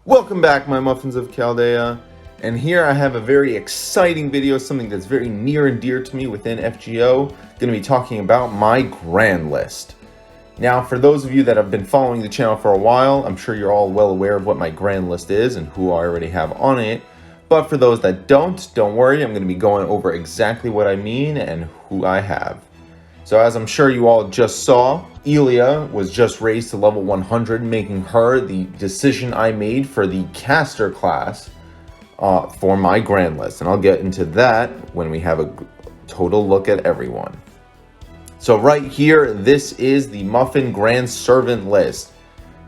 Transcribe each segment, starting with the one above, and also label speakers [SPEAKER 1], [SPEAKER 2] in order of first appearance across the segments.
[SPEAKER 1] Welcome back, my Muffins of Chaldea, and here I have a very exciting video, something that's very near and dear to me within FGO. Going to be talking about my grand list. Now, for those of you that have been following the channel for a while, I'm sure you're all well aware of what my grand list is and who I already have on it. But for those that don't worry, I'm going to be going over exactly what I mean and who I have. So as I'm sure you all just saw, Elia was just raised to level 100, making her the decision I made for the caster class for my grand list. And I'll get into that when we have a total look at everyone. So right here, this is the Muffin Grand Servant list.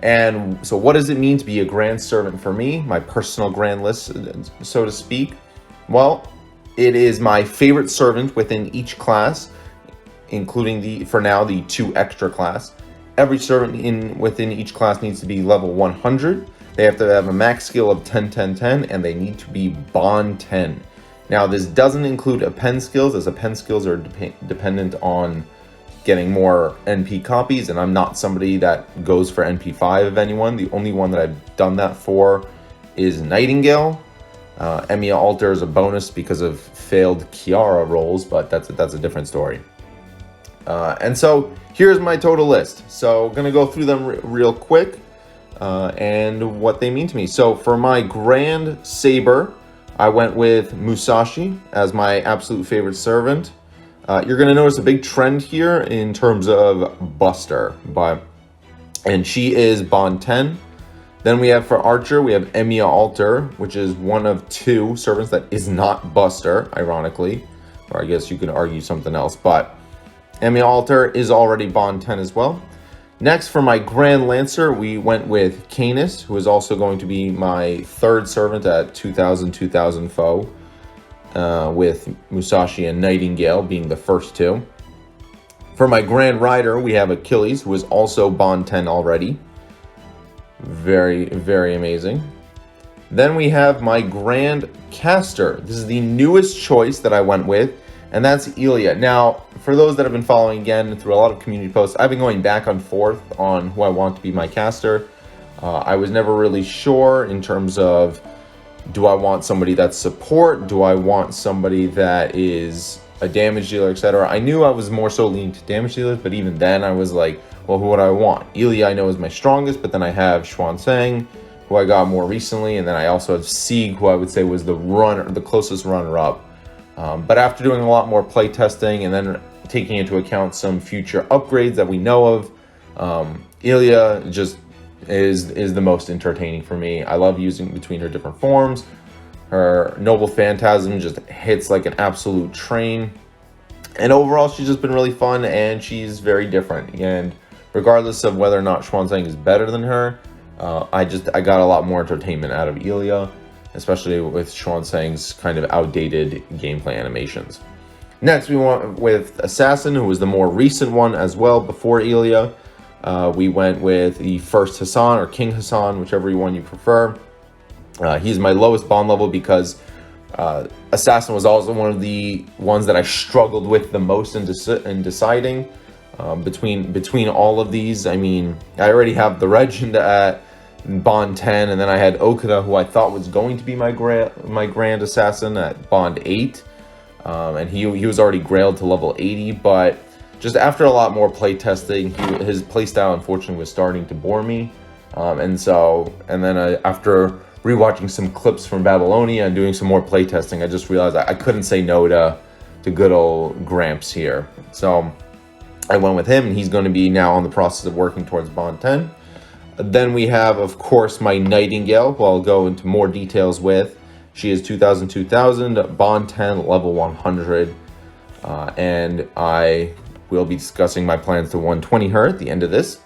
[SPEAKER 1] And so what does it mean to be a Grand Servant for me? My personal grand list, so to speak. Well, it is my favorite servant within each class, including for now the 2 extra class. Every servant within each class needs to be level 100. They have to have a max skill of 10, 10, 10, and they need to be bond 10. Now, this doesn't include append skills, as append skills are dependent on getting more NP copies, and I'm not somebody that goes for NP5 of anyone. The only one that I've done that for is Nightingale. Emiya Alter is a bonus because of failed Kiara rolls, but that's a different story. And so here's my total list. So I'm gonna go through them real quick and what they mean to me. So for my Grand Saber, I went with Musashi as my absolute favorite servant. You're gonna notice a big trend here in terms of Buster, and she is bond 10. Then we have for Archer, we have Emiya Alter, which is one of 2 servants that is not Buster, ironically, or I guess you could argue something else, but Emiya Alter is already bond 10 as well. Next, for my Grand Lancer, we went with Canis, who is also going to be my 3rd servant at 2000 foe, with Musashi and Nightingale being the first 2. For my Grand Rider, we have Achilles, who is also bond 10 already. Very, very amazing. Then we have my Grand Caster. This is the newest choice that I went with, and that's Elia. Now, for those that have been following again through a lot of community posts, I've been going back and forth on who I want to be my caster. I was never really sure in terms of, do I want somebody that's support? Do I want somebody that is a damage dealer, etc.? I knew I was more so leaning to damage dealers, but even then I was like, well, who would I want? Elia I know is my strongest, but then I have Xuanzang, who I got more recently, and then I also have Sieg, who I would say was the closest runner-up. But after doing a lot more play testing and then taking into account some future upgrades that we know of, Elia just is the most entertaining for me. I love using between her different forms. Her Noble Phantasm just hits like an absolute train. And overall, she's just been really fun, and she's very different. And regardless of whether or not Xuanzang is better than her, I got a lot more entertainment out of Elia, especially with Xuanzang's kind of outdated gameplay animations. Next, we went with Assassin, who was the more recent one as well before Elia. We went with the first Hassan, or King Hassan, whichever one you prefer. He's my lowest bond level because Assassin was also one of the ones that I struggled with the most in deciding between all of these. I mean, I already have the Regent at bond 10, and then I had Okada, who I thought was going to be my Grand Assassin at bond 8, and he was already grailed to level 80, but just after a lot more play testing, his playstyle unfortunately was starting to bore me, and then after rewatching some clips from Babylonia and doing some more play testing, I just realized I couldn't say no to good old Gramps here. So I went with him, and he's going to be now on the process of working towards bond 10. Then we have, of course, my Nightingale, who I'll go into more details with. She is 2000, bond 10, level 100, and I will be discussing my plans to 120 her at the end of this.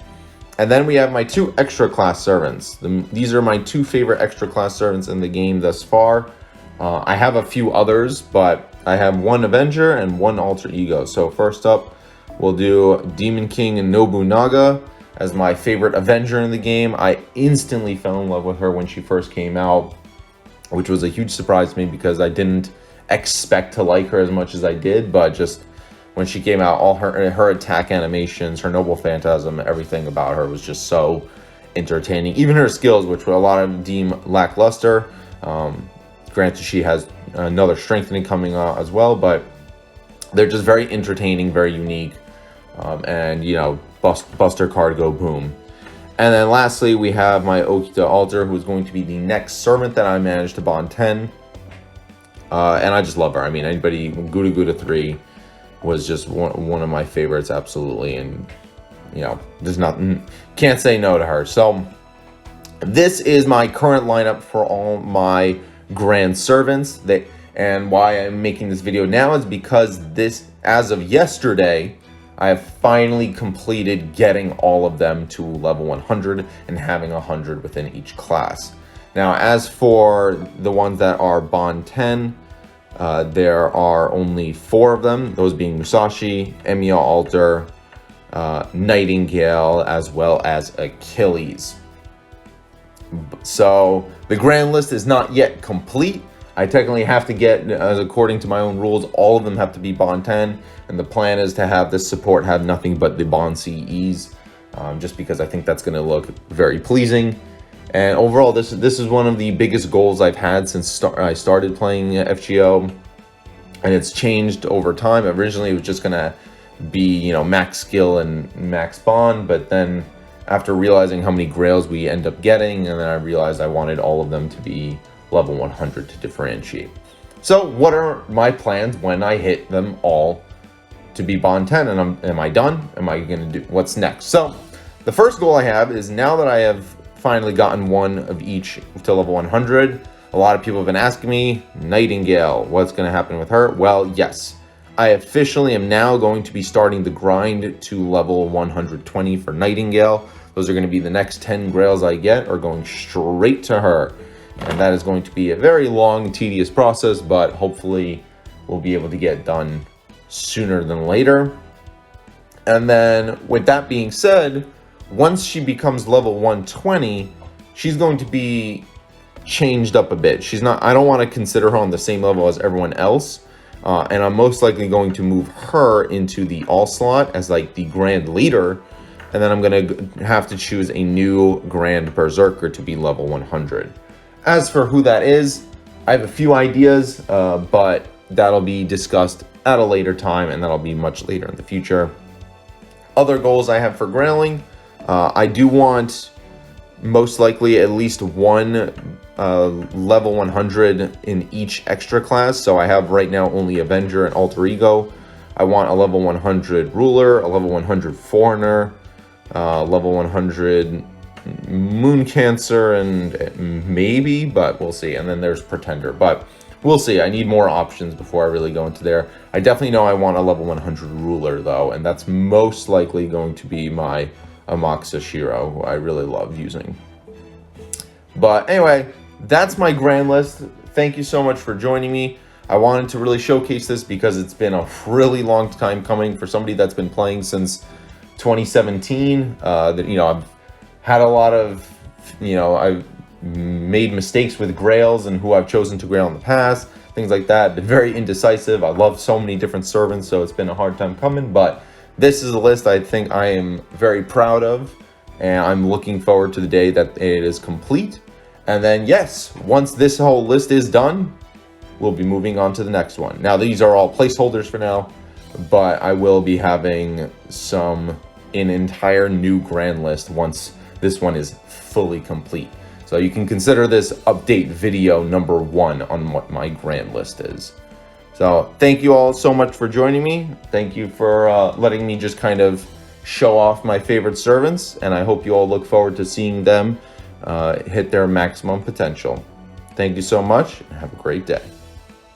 [SPEAKER 1] And then we have my 2 extra class servants. These are my 2 favorite extra class servants in the game thus far. I have a few others, but I have 1 Avenger and 1 Alter Ego. So first up, we'll do Demon King and Nobunaga as my favorite Avenger in the game. I instantly fell in love with her when she first came out, which was a huge surprise to me because I didn't expect to like her as much as I did, but just when she came out, all her attack animations, her Noble Phantasm, everything about her was just so entertaining. Even her skills, which a lot of deem lackluster. Granted, she has another strengthening coming out as well, but they're just very entertaining, very unique, and you know, Buster card, go boom. And then lastly, we have my Okita Alter, who is going to be the next servant that I managed to bond 10. And I just love her. I mean, anybody, Guda Guda 3 was just one of my favorites, absolutely. And, you know, there's nothing, can't say no to her. So this is my current lineup for all my grand servants. And why I'm making this video now is because this, as of yesterday, I have finally completed getting all of them to level 100 and having 100 within each class. Now, as for the ones that are Bond 10, there are only 4 of them, those being Musashi, Emiya Alter, Nightingale, as well as Achilles. So the grand list is not yet complete. I technically have to get, according to my own rules, all of them have to be Bond 10, and the plan is to have this support have nothing but the Bond CEs, just because I think that's going to look very pleasing. And overall, this is one of the biggest goals I've had since I started playing FGO, and it's changed over time. Originally, it was just going to be, you know, max skill and max bond, but then after realizing how many grails we end up getting, and then I realized I wanted all of them to be level 100 to differentiate. So what are my plans when I hit them all to be Bond 10? And am I done? Am I going to do what's next? So the first goal I have is, now that I have finally gotten one of each to level 100, a lot of people have been asking me, Nightingale, what's going to happen with her? Well, yes, I officially am now going to be starting the grind to level 120 for Nightingale. Those are going to be the next 10 grails I get are going straight to her. And that is going to be a very long, tedious process, but hopefully we'll be able to get it done sooner than later. And then with that being said, once she becomes level 120, she's going to be changed up a bit. She's not, I don't want to consider her on the same level as everyone else. And I'm most likely going to move her into the all slot as like the grand leader. And then I'm going to have to choose a new grand berserker to be level 100. As for who that is, I have a few ideas, but that'll be discussed at a later time, and that'll be much later in the future. Other goals I have for grailing, I do want most likely at least one level 100 in each extra class. So I have right now only Avenger and Alter Ego. I want a level 100 Ruler, a level 100 Foreigner, level 100 Moon Cancer, and maybe, but we'll see. And then there's Pretender, but we'll see. I need more options before I really go into there. I definitely know I want a level 100 Ruler though, and that's most likely going to be my Amakusa Shiro, who I really love using. But anyway, that's my grand list. Thank you so much for joining me. I wanted to really showcase this because it's been a really long time coming for somebody that's been playing since 2017. That, you know, I've had a lot of, you know, I've made mistakes with grails and who I've chosen to grail in the past, things like that. Been very indecisive. I love so many different servants, so it's been a hard time coming, but this is a list I think I am very proud of, and I'm looking forward to the day that it is complete. And then, yes, once this whole list is done, we'll be moving on to the next one. Now, these are all placeholders for now, but I will be having an entire new grand list once this one is fully complete. So you can consider this update video number 1 on what my grand list is. So thank you all so much for joining me. Thank you for letting me just kind of show off my favorite servants, and I hope you all look forward to seeing them hit their maximum potential. Thank you so much, and have a great day.